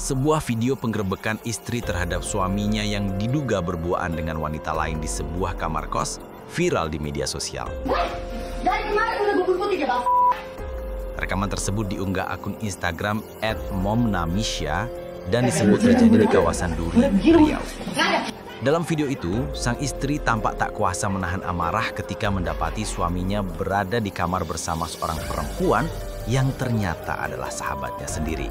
Sebuah video penggerebekan istri terhadap suaminya yang diduga berbuaan dengan wanita lain di sebuah kamar kos viral di media sosial. Rekaman tersebut diunggah akun Instagram @momnamisha dan disebut terjadi di kawasan Duri, Riau. Dalam video itu, sang istri tampak tak kuasa menahan amarah ketika mendapati suaminya berada di kamar bersama seorang perempuan yang ternyata adalah sahabatnya sendiri.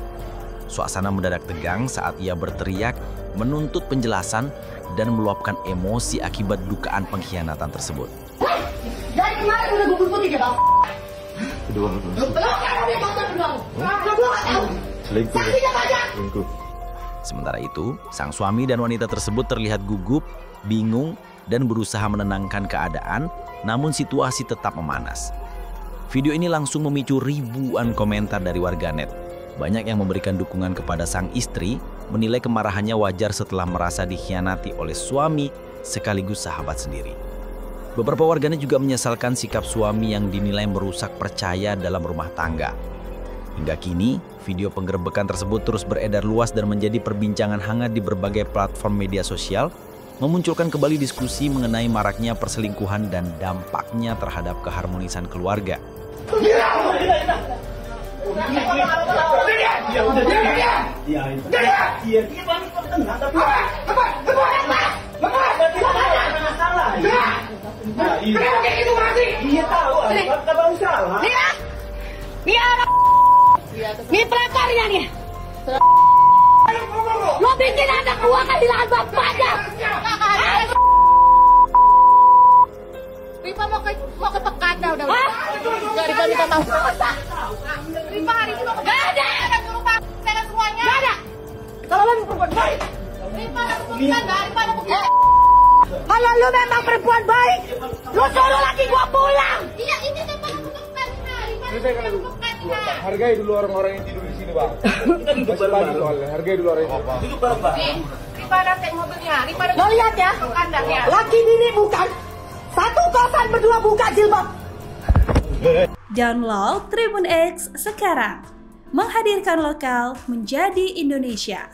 Suasana mendadak tegang saat ia berteriak, menuntut penjelasan, dan meluapkan emosi akibat dugaan pengkhianatan tersebut. Dari kemarin udah gue putih ya, Bang. Selingkuh. Sementara itu, sang suami dan wanita tersebut terlihat gugup, bingung, dan berusaha menenangkan keadaan, namun situasi tetap memanas. Video ini langsung memicu ribuan komentar dari warganet. Banyak yang memberikan dukungan kepada sang istri, menilai kemarahannya wajar setelah merasa dikhianati oleh suami sekaligus sahabat sendiri. Beberapa warganet juga menyesalkan sikap suami yang dinilai merusak percaya dalam rumah tangga. Hingga kini, video penggerebekan tersebut terus beredar luas dan menjadi perbincangan hangat di berbagai platform media sosial, memunculkan kembali diskusi mengenai maraknya perselingkuhan dan dampaknya terhadap keharmonisan keluarga. Ini pelakarnya nih. Lo bikin anak gua kan di lahan bapaknya. Rifa mau ke Pekada udah. Enggak Rifa minta maaf. Rifa hari ini mau ke Pekada. Enggak nyuruh pakai semuanya. Enggak ada. Kalau lo perempuan baik. Rifa mau ke kalau lu memang perempuan baik, lu suruh laki gua pulang. Iya, ini tempat aku tempat hari. Hargai dulu orang-orang yang tidur di sini, Bang. Kita duduk bareng soalnya. Hargai dulu orang yang duduk bareng, Bang. Rifa ada cek mobilnya. Rifa ada. Lo lihat ya. Laki bini bukan. Satu kosan berdua buka jilbab. Download Tribun X sekarang. Menghadirkan lokal menjadi Indonesia.